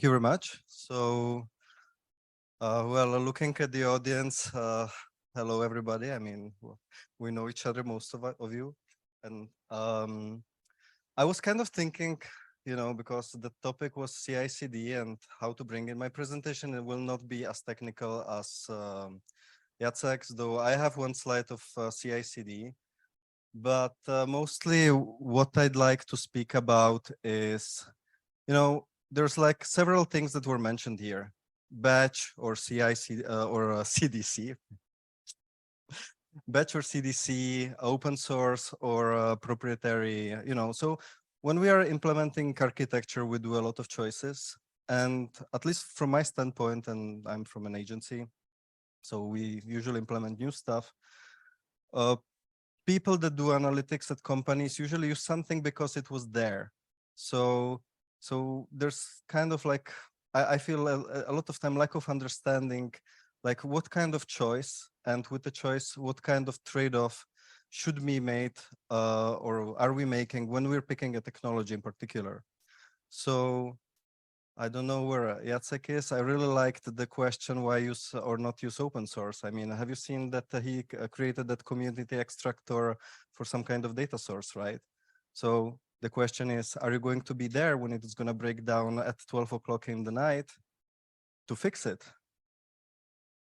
you very much. Well, looking at the audience, hello everybody. I mean, we know each other, most of you, and I was kind of thinking, because the topic was CI/CD and how to bring in my presentation. It will not be as technical as Jacek's, though I have one slide of CI/CD. But mostly what I'd like to speak about is, there's like several things that were mentioned here: batch or CI/CD or CDC, batch or CDC, open source or proprietary. So when we are implementing architecture, we do a lot of choices, and at least from my standpoint, and I'm from an agency, so we usually implement new stuff. People that do analytics at companies usually use something because it was there. So there's kind of like, I feel a lot of time lack of understanding, like what kind of choice, and with the choice, what kind of trade-off should be made or are we making when we're picking a technology in particular. So I don't know where Jacek is. I really liked the question, why use or not use open source? I mean, have you seen that he created that community extractor for some kind of data source, right? So the question is, are you going to be there when it is going to break down at 12 o'clock in the night to fix it?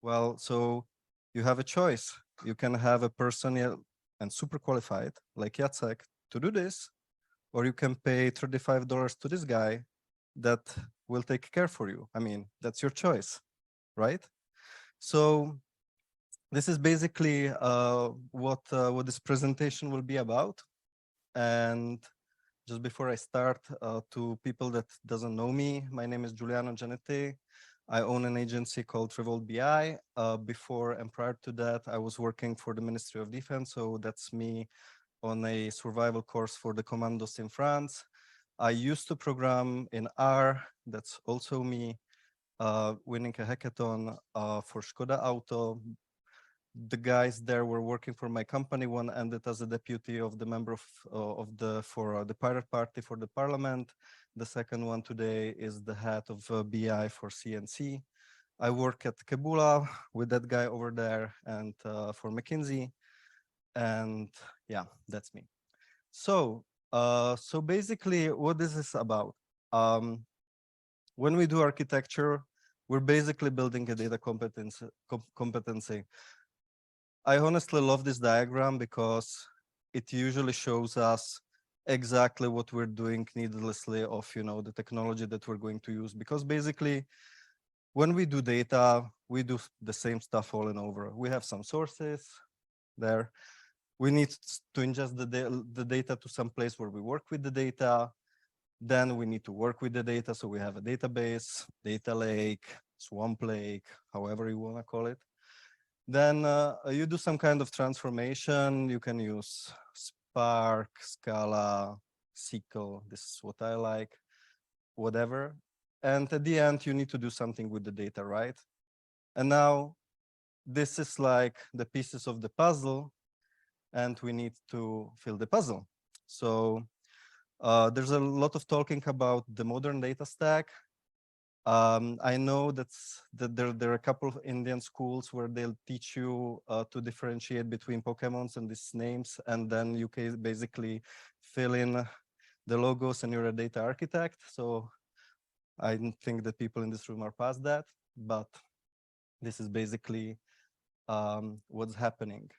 Well, so you have a choice. You can have a person and super qualified like Jacek to do this, or you can pay $35 to this guy that will take care for you. I mean, that's your choice, right? So this is basically what this presentation will be about. And just before I start, to people that doesn't know me, my name is Giuliano Gianetti. I own an agency called Revolt BI. Before and prior to that, I was working for the Ministry of Defense. So that's me on a survival course for the commandos in France. I used to program in R. That's also me, winning a hackathon for Skoda Auto. The guys there were working for my company. One ended as a deputy of the member of the Pirate Party for the parliament. The second one today is the head of BI for CNC. I work at Kebula with that guy over there, and for McKinsey. And yeah, that's me. So basically what this is about, when we do architecture, we're basically building a data competency. I honestly love this diagram because it usually shows us exactly what we're doing needlessly of, the technology that we're going to use. Because basically, when we do data, we do the same stuff all and over. We have some sources there. We need to ingest the data to some place where we work with the data. Then we need to work with the data. So we have a database, data lake, swamp lake, however you want to call it. Then you do some kind of transformation. You can use Spark, Scala, SQL. This is what I like, whatever. And at the end, you need to do something with the data, right? And now this is like the pieces of the puzzle, and we need to fill the puzzle. So there's a lot of talking about the modern data stack. I know that there are a couple of Indian schools where they'll teach you to differentiate between Pokemons and these names, and then you can basically fill in the logos and you're a data architect. So I don't think that people in this room are past that, but this is basically what's happening.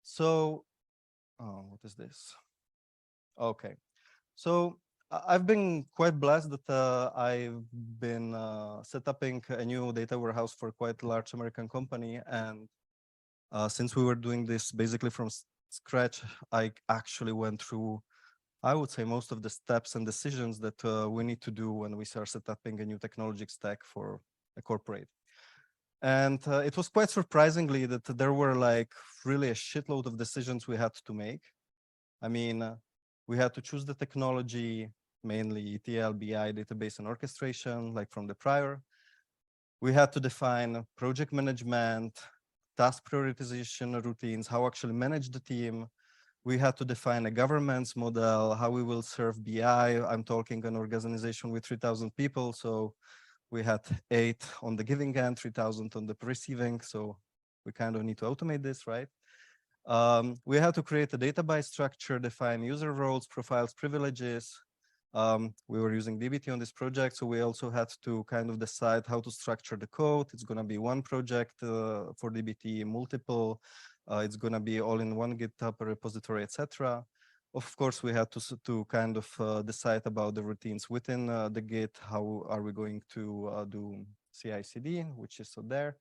So, what is this? Okay, so I've been quite blessed that I've been setting a new data warehouse for quite a large American company. And since we were doing this basically from scratch, I actually went through, I would say, most of the steps and decisions that we need to do when we start setting a new technology stack for a corporate. And it was quite surprisingly that there were like really a shitload of decisions we had to make. I mean, we had to choose the technology, mainly ETL, BI, database, and orchestration, like from the prior. We had to define project management, task prioritization routines, how actually manage the team. We had to define a governance model, how we will serve BI. I'm talking an organization with 3,000 people, so we had 8 on the giving end, 3,000 on the receiving, so we kind of need to automate this, right? We had to create a database structure, define user roles, profiles, privileges. We were using dbt on this project, so we also had to kind of decide how to structure the code. It's going to be one project for dbt, multiple. It's going to be all in one GitHub repository, etc. Of course, we had to kind of decide about the routines within the Git. How are we going to do CI/CD, which is there.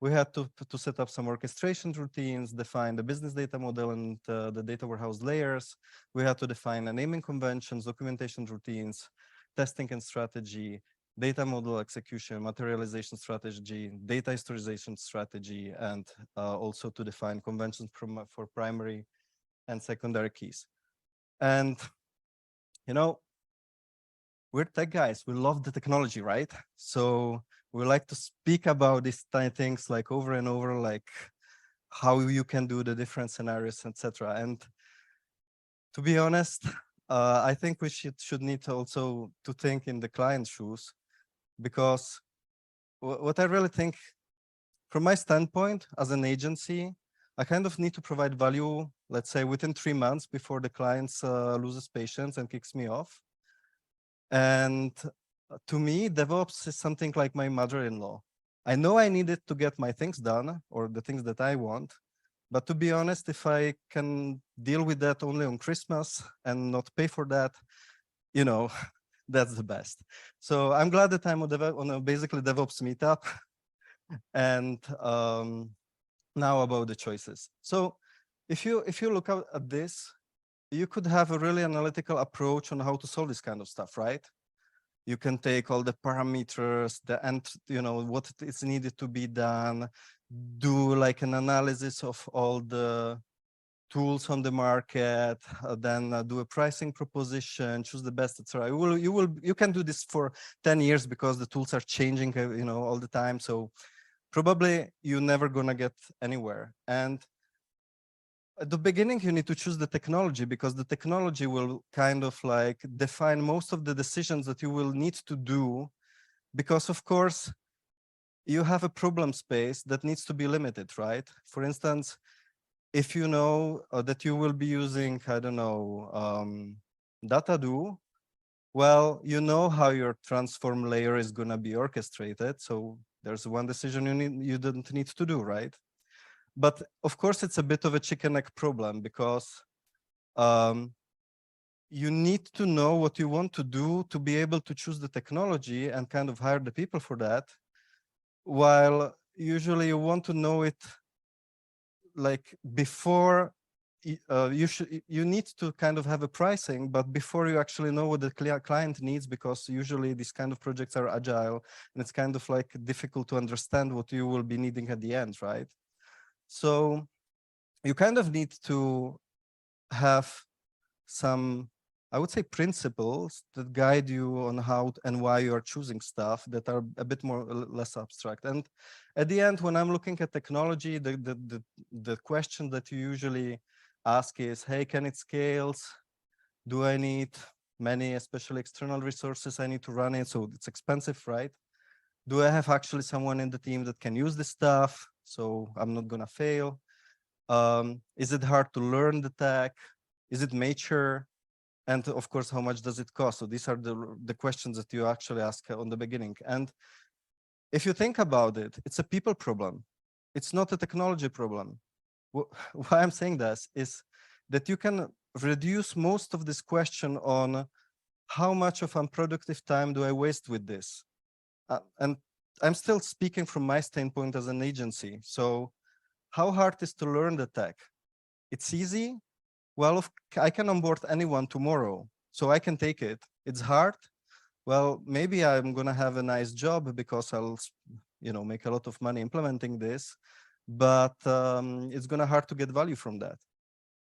We had to set up some orchestration routines, define the business data model and the data warehouse layers. We had to define naming conventions, documentation routines, testing and strategy, data model execution, materialization strategy, data historization strategy, and also to define conventions for primary and secondary keys. And, you know, we're tech guys, we love the technology, right? So we like to speak about these things like over and over, like how you can do the different scenarios, etc. And to be honest, I think we should need also to think in the client's shoes, because what I really think, from my standpoint as an agency, I kind of need to provide value, let's say within 3 months before the client loses patience and kicks me off. And to me, DevOps is something like my mother-in-law. I know I needed to get my things done or the things that I want, but to be honest, if I can deal with that only on Christmas and not pay for that, you know, that's the best. So I'm glad that I'm on a basically DevOps meetup. And now about the choices. So if you look at this, you could have a really analytical approach on how to solve this kind of stuff, right? You can take all the parameters, what is needed to be done, do like an analysis of all the tools on the market, then do a pricing proposition, choose the best, etc. You can do this for 10 years because the tools are changing, all the time. So probably you're never gonna get anywhere. And at the beginning, you need to choose the technology, because the technology will kind of like define most of the decisions that you will need to do, because of course, you have a problem space that needs to be limited, right? For instance, if you know that you will be using, I don't know, Datadog, well, you know how your transform layer is gonna be orchestrated. So there's one decision you don't need to do, right? But of course, it's a bit of a chicken egg problem, because you need to know what you want to do to be able to choose the technology and kind of hire the people for that. While usually you want to know it like before you need to kind of have a pricing, but before you actually know what the client needs, because usually these kind of projects are agile and it's kind of like difficult to understand what you will be needing at the end, right? So you kind of need to have some, I would say, principles that guide you on how and why you are choosing stuff that are a bit more less abstract. And at the end, when I'm looking at technology, the question that you usually ask is, hey, can it scale? Do I need many, especially external resources I need to run it? So it's expensive, right? Do I have actually someone in the team that can use this stuff, so I'm not gonna fail? Is it hard to learn the tech? Is it mature? And of course, how much does it cost? So these are the questions that you actually ask on the beginning. And if you think about it, it's a people problem. It's not a technology problem. Why I'm saying this is that you can reduce most of this question on how much of unproductive time do I waste with this? And I'm still speaking from my standpoint as an agency. So how hard is to learn the tech? It's easy. Well, I can onboard anyone tomorrow, so I can take it. It's hard. Well, maybe I'm gonna have a nice job because I'll, make a lot of money implementing this, but it's gonna hard to get value from that.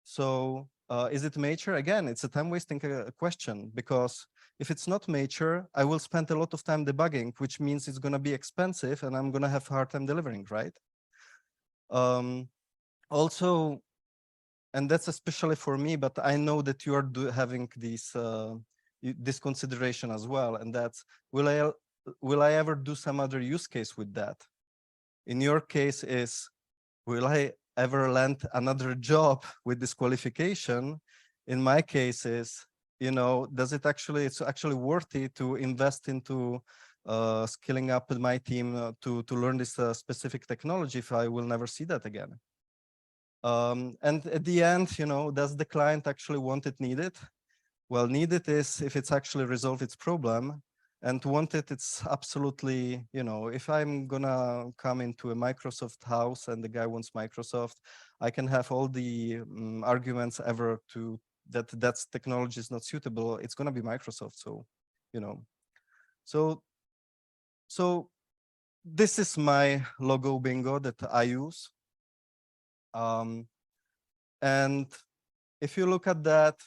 So is it mature? Again, it's a time wasting question, because if it's not mature, I will spend a lot of time debugging, which means it's gonna be expensive and I'm gonna have a hard time delivering, right? Also, and that's especially for me, but I know that you are having this consideration as well, and that's, will I ever do some other use case with that? In your case is, will I ever land another job with this qualification? In my case is, does it actually, it's actually worthy to invest into skilling up my team to learn this specific technology if I will never see that again? And at the end, does the client actually want it, need it? Well, need it is if it's actually resolve its problem, and want it, it's absolutely, if I'm gonna come into a Microsoft house and the guy wants Microsoft, I can have all the arguments ever to that's technology is not suitable. It's gonna be Microsoft. So, so so this is my logo bingo that I use. And if you look at that,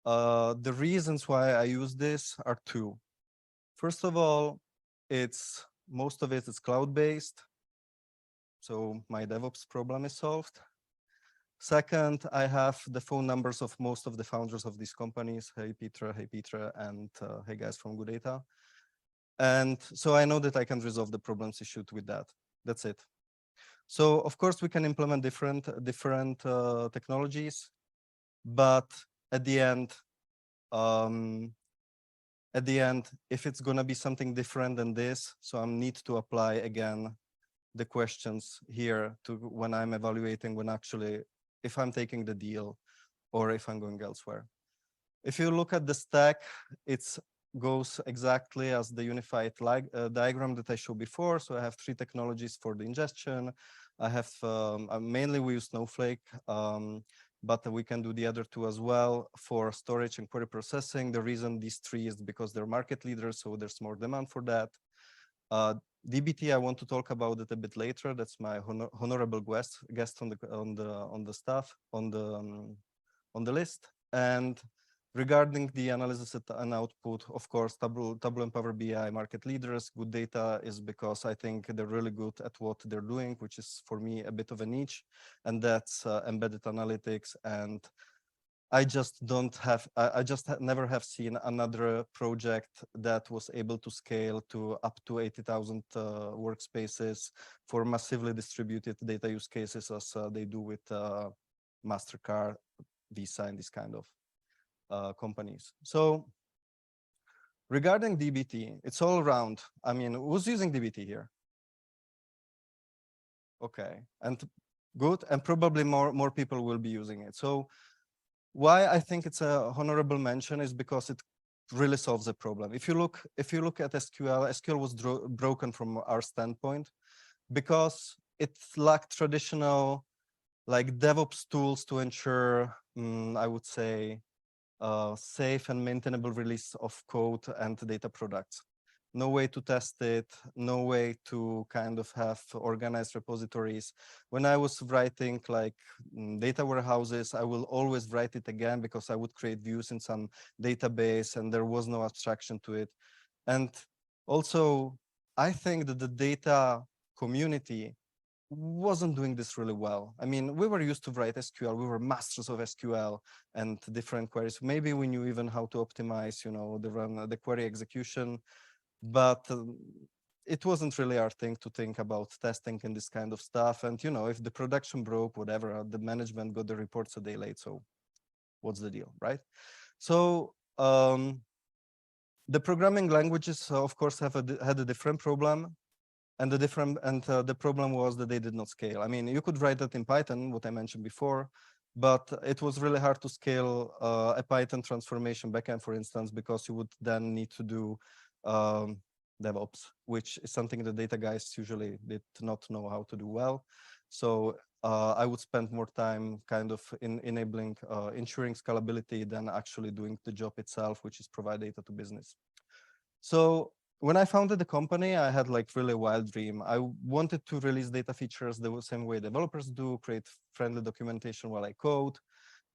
the reasons why I use this are two. First of all, most of it is cloud-based, so my DevOps problem is solved. Second, I have the phone numbers of most of the founders of these companies. Hey Petra, and hey guys from Good Data. And so I know that I can resolve the problems issued with that. That's it. So of course we can implement different technologies, but at the end, if it's gonna be something different than this, so I need to apply again the questions here to when I'm evaluating, if I'm taking the deal or if I'm going elsewhere. If you look at the stack, it goes exactly as the unified diagram that I showed before. So I have 3 technologies for the ingestion. I have mainly we use Snowflake, but we can do the other 2 as well for storage and query processing. The reason these 3 is because they're market leaders, so there's more demand for that. DBT, I want to talk about it a bit later. That's my honorable guest on the list. And regarding the analysis and output, of course, Tableau and Power BI market leaders. Good Data is because I think they're really good at what they're doing, which is for me a bit of a niche, and that's embedded analytics. And I just never have seen another project that was able to scale to up to 80,000 workspaces for massively distributed data use cases as they do with MasterCard, Visa, and this kind of companies. So regarding DBT, it's all around. I mean, who's using DBT here? Okay, and good, and probably more people will be using it. So why I think it's a honorable mention is because it really solves a problem. If you look at SQL was broken from our standpoint because it lacked traditional like DevOps tools to ensure, I would say, safe and maintainable release of code and data products. No way to test it, no way to kind of have organized repositories. When I was writing like data warehouses, I will always write it again because I would create views in some database and there was no abstraction to it. And also, I think that the data community wasn't doing this really well. I mean, we were used to write SQL, we were masters of SQL and different queries. Maybe we knew even how to optimize, the query execution, but it wasn't really our thing to think about testing and this kind of stuff. And, if the production broke, whatever, the management got the reports a day late. So what's the deal, right? So the programming languages, of course, had a different problem. And the problem was that they did not scale. I mean, you could write that in Python, what I mentioned before, but it was really hard to scale a Python transformation backend, for instance, because you would then need to do DevOps, which is something the data guys usually did not know how to do well. So I would spend more time kind of enabling, ensuring scalability than actually doing the job itself, which is provide data to business. So when I founded the company, I had like really wild dream. I wanted to release data features the same way developers do, create friendly documentation while I code,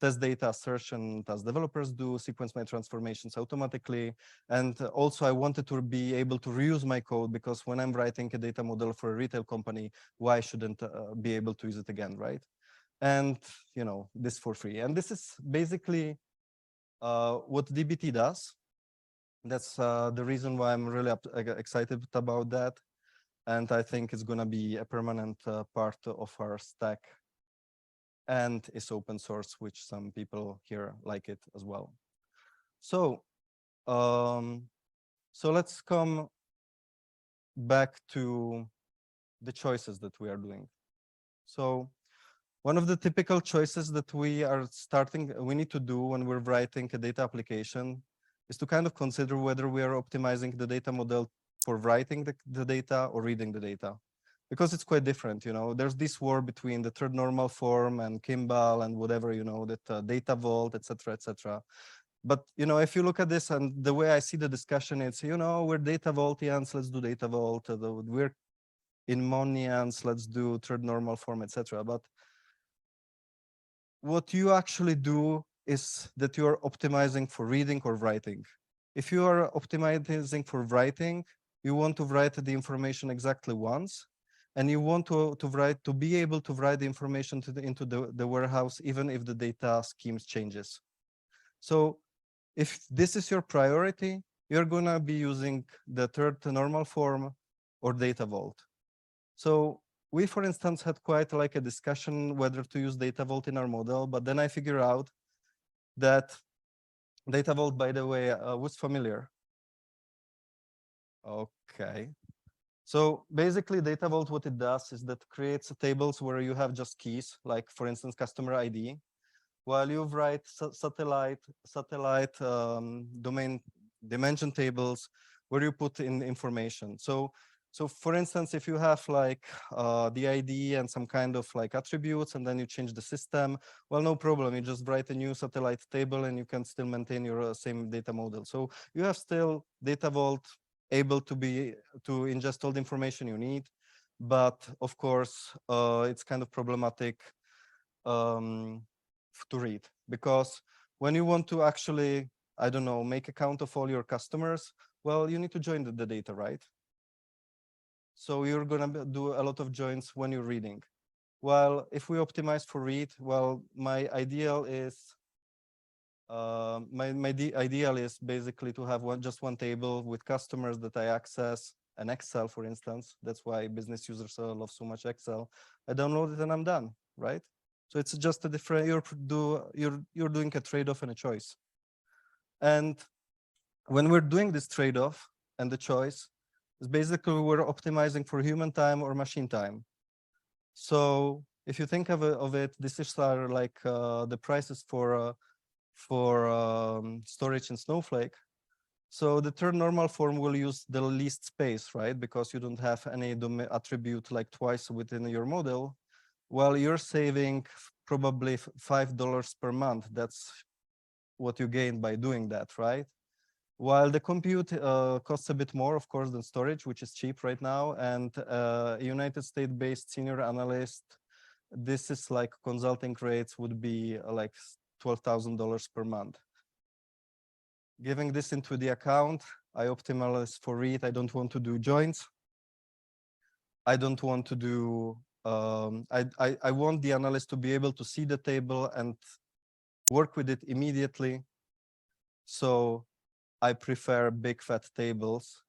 test data assertion as developers do, sequence my transformations automatically. And also I wanted to be able to reuse my code because when I'm writing a data model for a retail company, why shouldn't be able to use it again, right? and this for free. And this is basically what DBT does. That's the reason why I'm really excited about that. And I think it's going to be a permanent part of our stack. And it's open source, which some people here like it as well. So, so let's come back to the choices that we are doing. So one of the typical choices that we need to do when we're writing a data application is to kind of consider whether we are optimizing the data model for writing the data or reading the data. Because it's quite different, there's this war between the third normal form and Kimball and whatever, that data vault, etc., etc. But, if you look at this and the way I see the discussion, it's, we're data vaultians, let's do data vault. We're in Monians, let's do third normal form, etc. But what you actually do is that you are optimizing for reading or writing. If you are optimizing for writing, you want to write the information exactly once, and you want to be able to write the information into the warehouse, even if the data schemes changes. So if this is your priority, you're going to be using the third normal form or data vault. So we, for instance, had quite like a discussion whether to use data vault in our model, but then I figured out that data vault, by the way, was familiar. Okay. So basically data vault, what it does is that creates tables where you have just keys, like for instance, customer ID, while you write satellite domain dimension tables where you put in information. So for instance, if you have like the ID and some kind of like attributes, and then you change the system, well, no problem. You just write a new satellite table and you can still maintain your same data model. So you have still data vault able to ingest all the information you need. But of course, it's kind of problematic to read, because when you want to actually, I don't know, make a count of all your customers, well, you need to join the data, right? So you're going to do a lot of joins when you're reading. Well, if we optimize for read, well, my ideal is ideal is basically to have just one table with customers that I access, an Excel, for instance. That's why business users love so much Excel. I download it and I'm done, right? So it's just a different, you're doing a trade-off and a choice. And when we're doing this trade-off and the choice, is basically we're optimizing for human time or machine time. So if you think of it, this is like the prices for storage in Snowflake. So the third normal form will use the least space, right? Because you don't have any attribute like twice within your model. Well, you're saving probably $5 per month. That's what you gain by doing that, right? While the compute costs a bit more, of course, than storage, which is cheap right now. And United States-based senior analyst, this is like consulting rates would be like $12,000 per month. Giving this into the account, I optimize for read. I don't want to do joins. I don't want to do, I want the analyst to be able to see the table and work with it immediately. So I prefer big fat tables.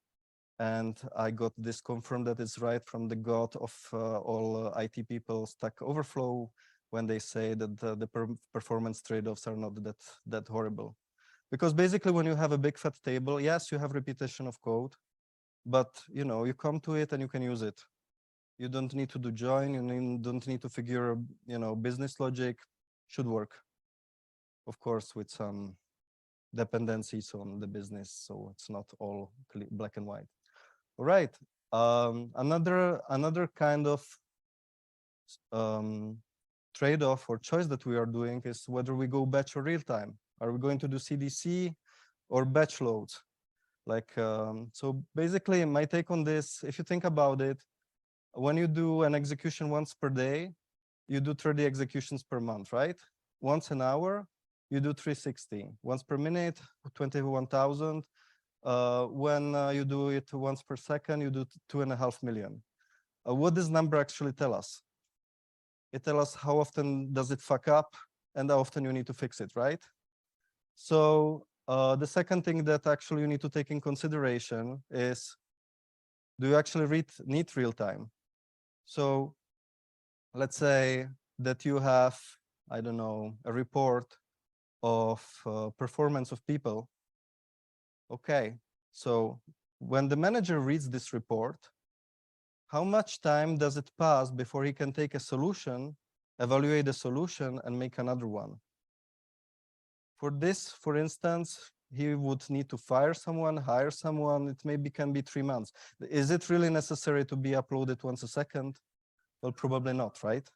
And I got this confirmed that it's right from the god of all IT people, Stack Overflow, when they say that the performance trade-offs are not that horrible. Because basically when you have a big fat table, yes, you have repetition of code, but you come to it and you can use it. You don't need to do join, you don't need to figure, business logic, should work. Of course, with some dependencies on the business, so it's not all black and white. All right. Another kind of trade-off or choice that we are doing is whether we go batch or real time. Are we going to do CDC or batch loads? Like, so basically my take on this, if you think about it, when you do an execution once per day, you do 30 executions per month, right? Once an hour, you do 360. Once per minute, 21,000. When you do it once per second, you do 2.5 million. What does number actually tell us? It tells us how often does it fuck up and how often you need to fix it, right? So the second thing that actually you need to take in consideration is, do you actually need real time? So let's say that you have, I don't know, a report of performance of people. Okay, so when the manager reads this report, how much time does it pass before he can take a solution, evaluate the solution, and make another one? For this, for instance, he would need to fire someone, hire someone. It maybe can be 3 months. Is it really necessary to be uploaded once a second? Well, probably not, right?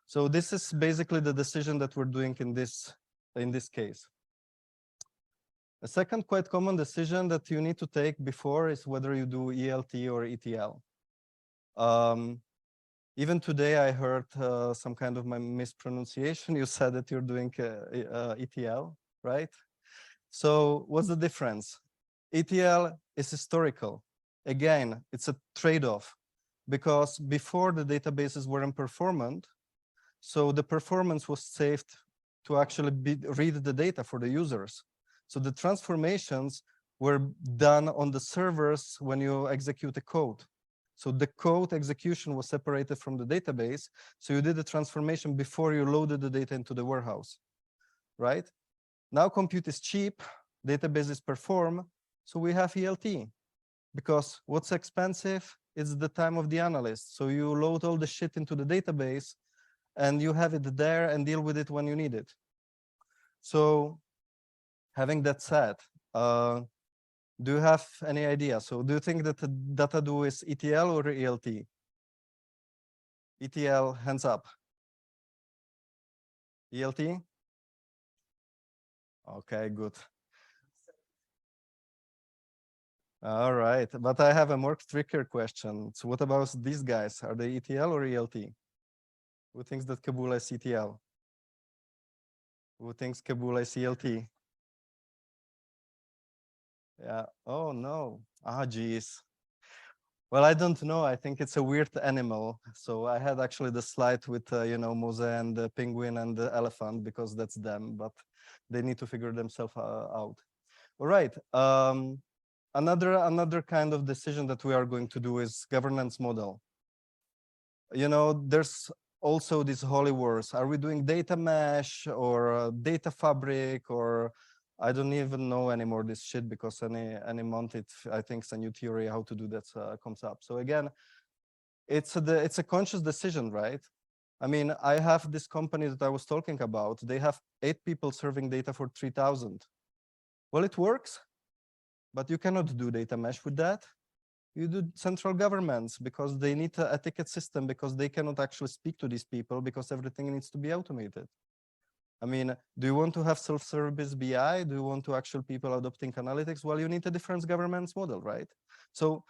So this is basically the decision that we're doing in this case. A second quite common decision that you need to take before is whether you do ELT or ETL. Even today, I heard some kind of my mispronunciation. You said that you're doing ETL, right? So what's the difference? ETL is historical. Again, it's a trade-off because before the databases weren't performant, so the performance was saved to actually read the data for the users. So the transformations were done on the servers when you execute a code. So the code execution was separated from the database. So you did the transformation before you loaded the data into the warehouse, right? Now compute is cheap, databases perform, so we have ELT. Because what's expensive is the time of the analyst. So you load all the shit into the database and you have it there and deal with it when you need it. So having that said, do you have any idea? So do you think that the Datadog is ETL or ELT? ETL, hands up. ELT? Okay, good. All right, but I have a more trickier question. So what about these guys? Are they ETL or ELT? Who thinks that Kabul is ETL? Who thinks Kabul is ELT? Yeah, oh no, geez. Well, I don't know. I think it's a weird animal. So I had actually the slide with, Mose and the penguin and the elephant because that's them, but they need to figure themselves out. All right. Another kind of decision that we are going to do is governance model. There's also these holy wars. Are we doing data mesh or data fabric, or I don't even know anymore this shit because any month I think it's a new theory how to do that comes up. So again, it's a conscious decision, right? I mean, I have this company that I was talking about. They have 8 people serving data for 3,000. Well, it works, but you cannot do data mesh with that. You do central governments because they need a ticket system because they cannot actually speak to these people because everything needs to be automated. I mean, do you want to have self-service BI? Do you want to actual people adopting analytics? Well, you need a different governance model, right? So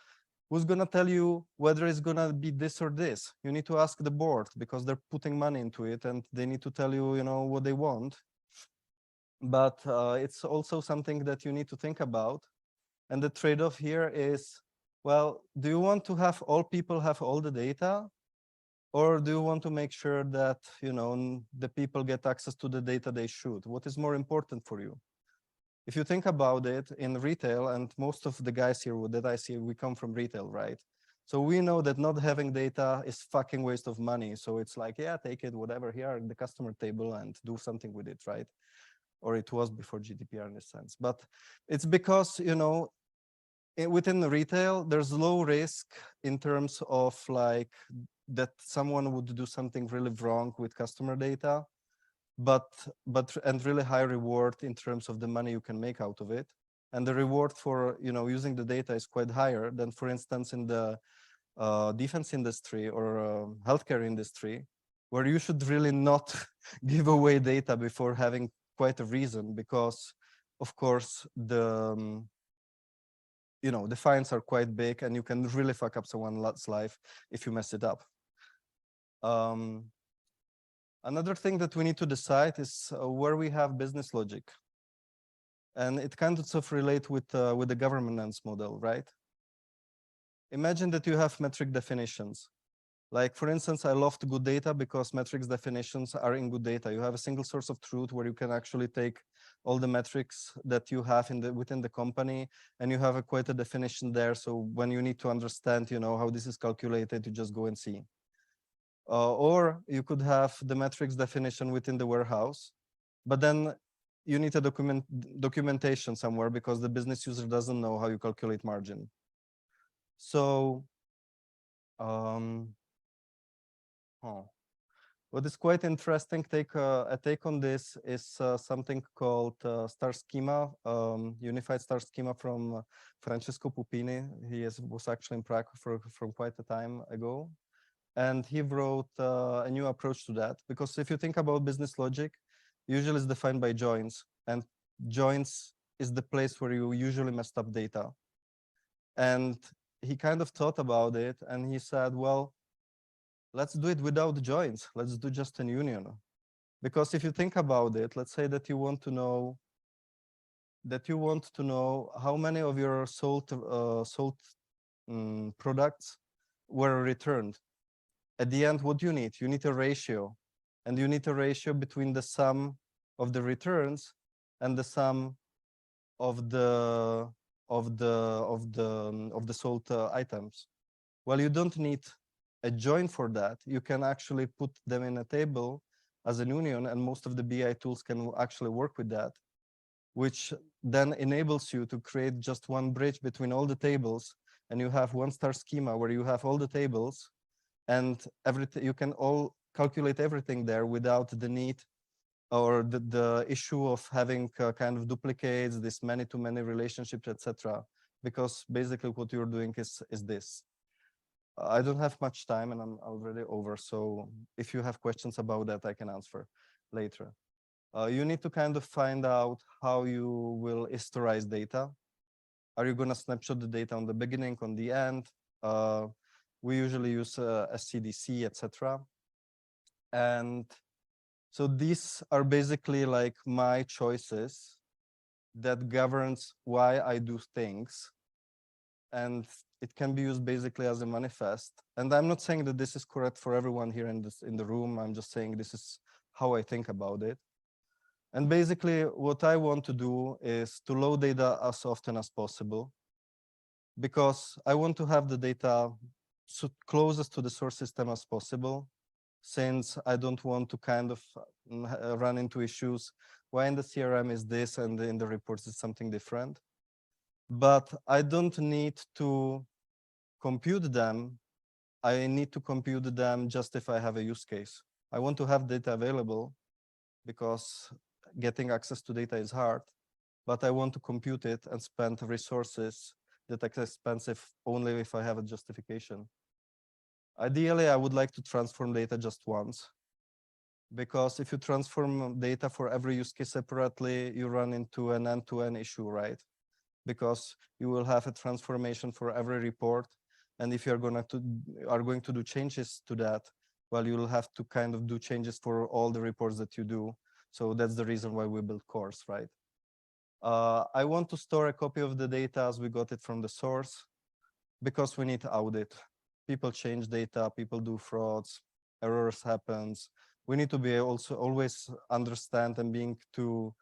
who's going to tell you whether it's going to be this or this? You need to ask the board because they're putting money into it and they need to tell you, what they want. But it's also something that you need to think about. And the trade-off here is, well, do you want to have all people have all the data? Or do you want to make sure that, the people get access to the data they should? What is more important for you? If you think about it in retail, and most of the guys here that I see, we come from retail, right? So we know that not having data is fucking waste of money. So it's like, yeah, take it, whatever, here at the customer table and do something with it, right? Or it was before GDPR in a sense. But it's because, within the retail, there's low risk in terms of like that someone would do something really wrong with customer data, and really high reward in terms of the money you can make out of it. And the reward for using the data is quite higher than, for instance, in the defense industry or healthcare industry, where you should really not give away data before having quite a reason, because of course the the fines are quite big and you can really fuck up someone's life if you mess it up. Another thing that we need to decide is where we have business logic. And it kind of relate with the governance model, right? Imagine that you have metric definitions. Like, for instance, I loved good data because metrics definitions are in good data. You have a single source of truth where you can actually take all the metrics that you have within the company, and you have quite a definition there. So when you need to understand, how this is calculated, you just go and see. Or you could have the metrics definition within the warehouse, but then you need a documentation somewhere because the business user doesn't know how you calculate margin. So, what is quite interesting a take on this is something called star schema, unified star schema from Francesco Pupini. He was actually in Prague from quite a time ago. And he wrote a new approach to that, because if you think about business logic, usually it's defined by joins, and joins is the place where you usually messed up data. And he kind of thought about it, and he said, well, let's do it without joins. Let's do just an union. Because if you think about it, let's say that you want to know how many of your sold products were returned. At the end, what do you need? You need a ratio, and you need a ratio between the sum of the returns and the sum of the sold items. Well, you don't need a join for that. You can actually put them in a table as an union, and most of the BI tools can actually work with that, which then enables you to create just one bridge between all the tables, and you have one star schema where you have all the tables, and everything, you can all calculate everything there without the need or the issue of having kind of duplicates, this many-to-many relationships, etc. Because basically what you're doing is this. I don't have much time and I'm already over. So if you have questions about that, I can answer later. You need to kind of find out how you will historize data. Are you going to snapshot the data on the beginning, on the end? We usually use a CDC, etc. And so these are basically like my choices that governs why I do things. And it can be used basically as a manifest. And I'm not saying that this is correct for everyone here in the room. I'm just saying this is how I think about it. And basically what I want to do is to load data as often as possible, because I want to have the data so closest to the source system as possible, since I don't want to kind of run into issues. Why in the CRM is this and in the reports is something different? But I don't need to compute them. I need to compute them just if I have a use case. I want to have data available because getting access to data is hard, but I want to compute it and spend resources that are expensive only if I have a justification. Ideally, I would like to transform data just once, because if you transform data for every use case separately, you run into an end-to-end issue, right? Because you will have a transformation for every report, and if you're going to do changes to that, well, you will have to kind of do changes for all the reports that you do. So that's the reason why we build cores, right? I want to store a copy of the data as we got it from the source, because we need audit. People change data, people do frauds, errors happens. We need to be also always understand and being to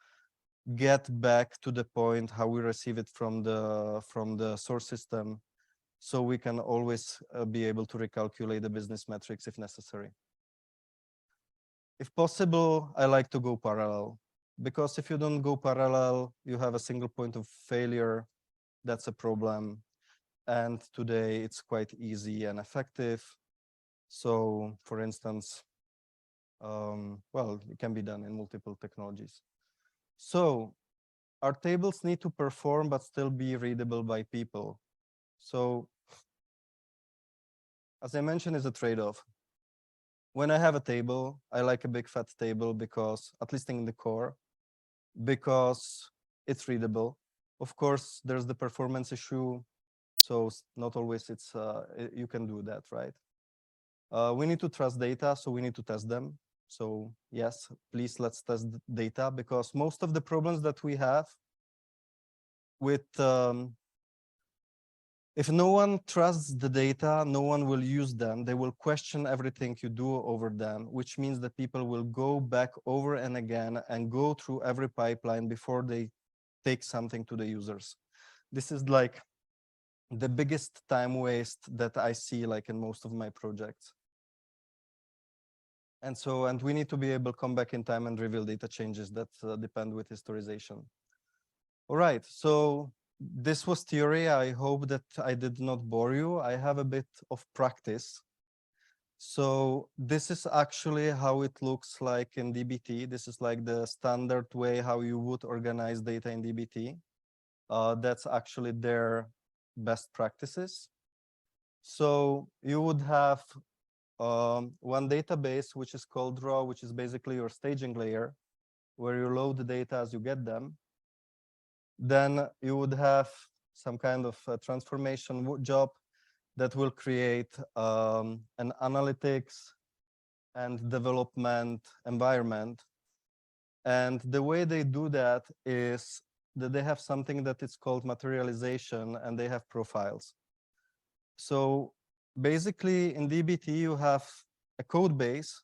get back to the point how we receive it from the source system, so we can always be able to recalculate the business metrics if necessary. If possible, I like to go parallel, because if you don't go parallel, you have a single point of failure. That's a problem. And today it's quite easy and effective. So for instance, well, it can be done in multiple technologies. So our tables need to perform but still be readable by people. So as I mentioned, is a trade-off. When I have a table, I like a big fat table because, at least in the core, because it's readable. Of course, there's the performance issue. So not always you can do that, right? We need to trust data, so we need to test them. So yes, please, let's test data, because most of the problems that we have with If no one trusts the data, no one will use them. They will question everything you do over them, which means that people will go back over and again and go through every pipeline before they take something to the users. This is like the biggest time waste that I see like in most of my projects. And we need to be able to come back in time and reveal data changes that depend with historization. All right, so this was theory. I hope that I did not bore you. I have a bit of practice. So this is actually how it looks like in DBT. This is like the standard way how you would organize data in DBT. That's actually their best practices. So you would have one database, which is called raw, which is basically your staging layer, where you load the data as you get them. Then you would have some kind of transformation job that will create an analytics and development environment. And the way they do that is that they have something that is called materialization, and they have profiles. So basically in DBT, you have a code base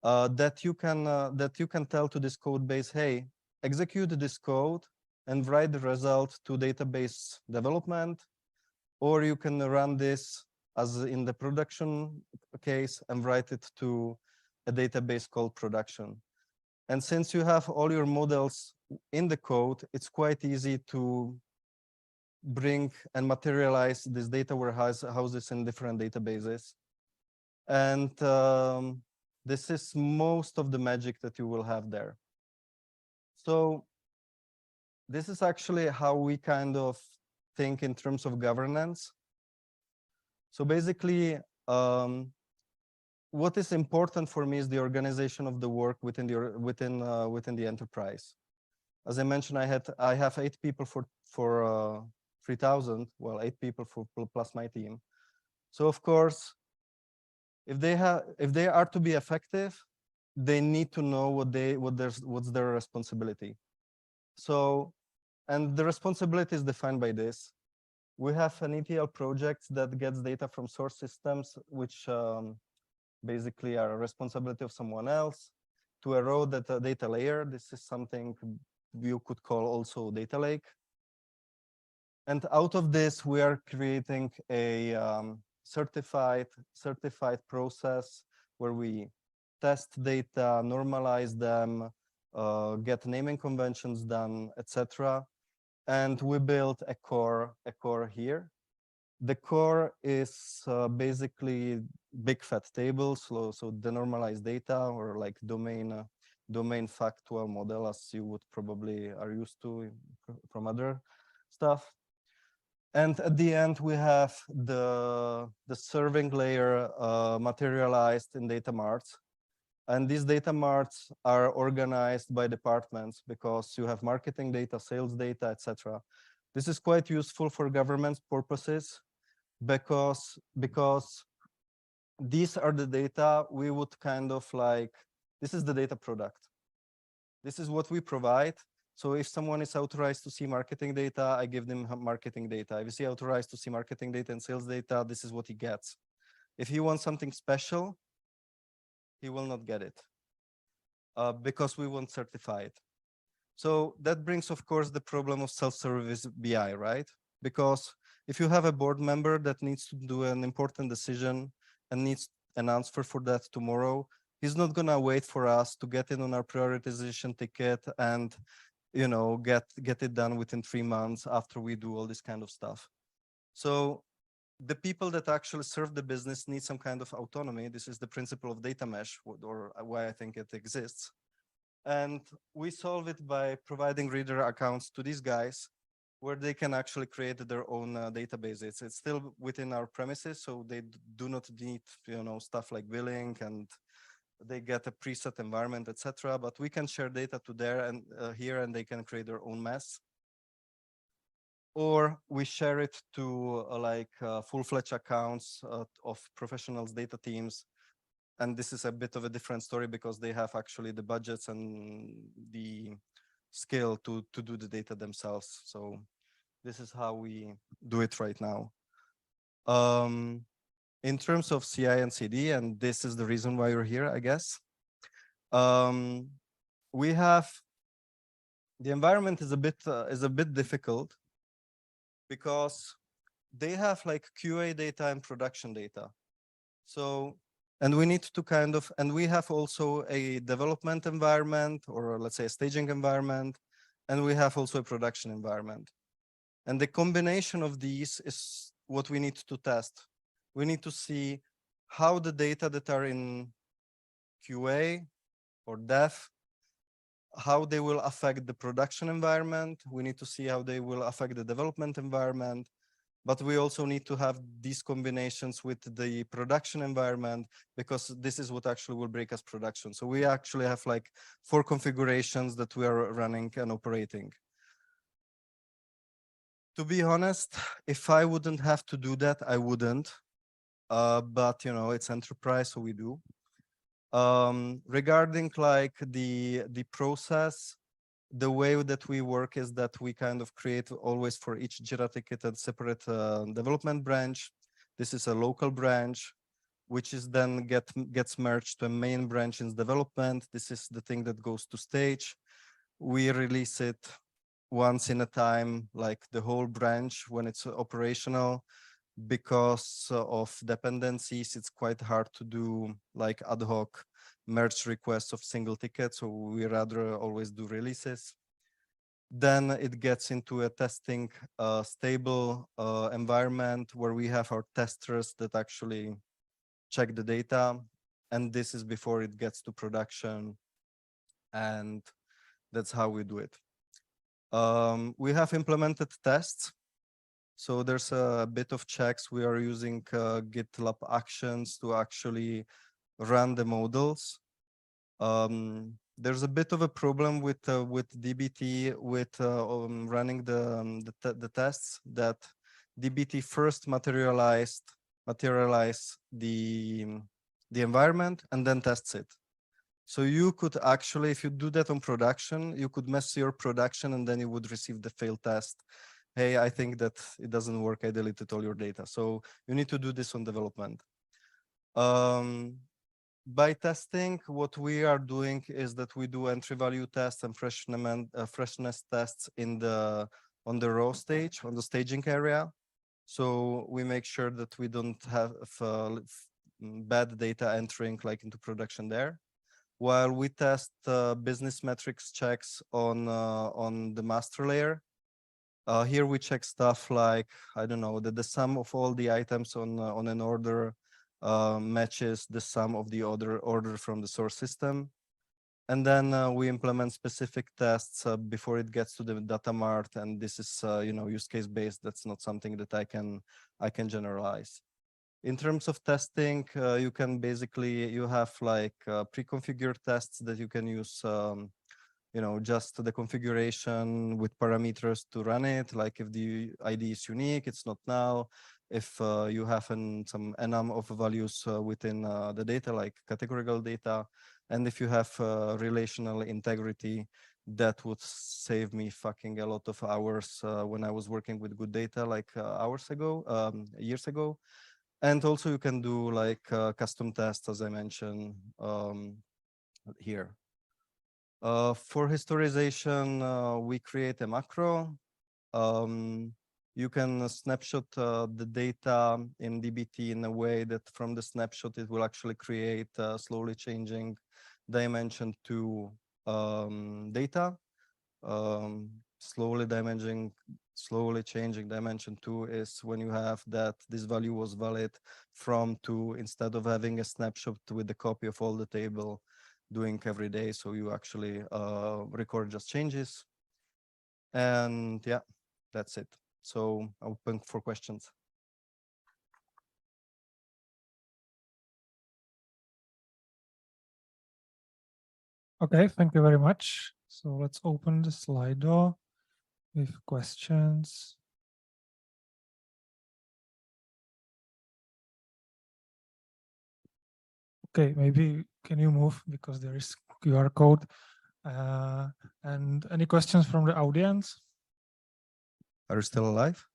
that you can tell to this code base, hey, execute this code and write the result to database development, or you can run this as in the production case and write it to a database called production. And since you have all your models in the code, it's quite easy to bring and materialize this data warehouses in different databases. And this is most of the magic that you will have there. So this is actually how we kind of think in terms of governance. So basically, what is important for me is the organization of the work within the enterprise. As I mentioned, I have 8 people for 3,000. Well, 8 people plus my team. So of course, if they are to be effective, they need to know what's their responsibility. So, and the responsibility is defined by this. We have an ETL project that gets data from source systems, which basically are a responsibility of someone else, to a row data layer. This is something you could call also data lake. And out of this, we are creating a certified process where we test data, normalize them, get naming conventions done, etc. And we built a core here. The core is basically big fat tables, so denormalized data, or like domain factual model, as you would probably are used to from other stuff. And at the end, we have the serving layer materialized in data marts. And these data marts are organized by departments because you have marketing data, sales data, etc. This is quite useful for government purposes because these are the data we would kind of like, this is the data product. This is what we provide. So if someone is authorized to see marketing data, I give them marketing data. If he authorized to see marketing data and sales data, this is what he gets. If he wants something special, he will not get it because we won't certify it. So that brings, of course, the problem of self-service BI, right? Because if you have a board member that needs to do an important decision and needs an answer for that tomorrow, he's not gonna wait for us to get in on our prioritization ticket and get it done within 3 months after we do all this kind of stuff. So the people that actually serve the business need some kind of autonomy. This is the principle of data mesh, or why I think it exists. And we solve it by providing reader accounts to these guys where they can actually create their own databases. It's still within our premises, so they do not need stuff like billing, and they get a preset environment, etc. But we can share data to there and here, and they can create their own mess. Or we share it to full-fledged accounts of professionals, data teams. And this is a bit of a different story because they have actually the budgets and the skill to do the data themselves. So This is how we do it right now. In terms of CI and CD, and this is the reason why you're here, I guess. We have the environment is a bit difficult because they have like QA data and production data. So, and we need to kind of, and we have also a development environment, or let's say a staging environment, and we have also a production environment. And the combination of these is what we need to test. We need to see how the data that are in QA or dev, how they will affect the production environment. We need to see how they will affect the development environment. But we also need to have these combinations with the production environment, because this is what actually will break us production. So we actually have like 4 configurations that we are running and operating. To be honest, if I wouldn't have to do that, I wouldn't. But you know, it's enterprise, so we do. Regarding like the process, the way that we work is that we kind of create always for each Jira ticket a separate development branch. This is a local branch, which is then gets merged to a main branch in development. This is the thing that goes to stage. We release it once in a time, like the whole branch when it's operational. Because of dependencies, it's quite hard to do like ad hoc merge requests of single tickets, so we rather always do releases. Then it gets into a testing stable environment where we have our testers that actually check the data, and this is before it gets to production, and that's how we do it. We have implemented tests. So there's a bit of checks. We are using GitLab Actions to actually run the models. There's a bit of a problem with DBT with running the tests, that DBT first materialize the environment and then tests it. So you could actually, if you do that on production, you could mess your production and then you would receive the failed test. Hey, I think that it doesn't work. I deleted all your data. So you need to do this on development. By testing, what we are doing is that we do entry value tests and freshness tests on the raw stage, on the staging area. So we make sure that we don't have bad data entering like into production there. While we test business metrics checks on the master layer. Here we check stuff like, I don't know, that the sum of all the items on an order matches the sum of the order from the source system. And then we implement specific tests before it gets to the data mart. And this is, you know, use case based. That's not something that I can generalize. In terms of testing, you can basically, you have like pre-configured tests that you can use, you know, just the configuration with parameters to run it. Like if the ID is unique, it's not null. If you have some enum of values within the data, like categorical data, and if you have relational integrity, that would save me fucking a lot of hours when I was working with good data, like years ago. And also you can do like custom tests, as I mentioned here. For historization, we create a macro. You can snapshot the data in DBT in a way that from the snapshot, it will actually create slowly changing dimension to data. Slowly changing dimension 2 is when you have that this value was valid from to, instead of having a snapshot with the copy of all the table doing every day. So you actually record just changes. And yeah, that's it. So open for questions. Okay, thank you very much. So let's open the Slido with questions. Okay, maybe can you move because there is QR code. And any questions from the audience? Are you still alive?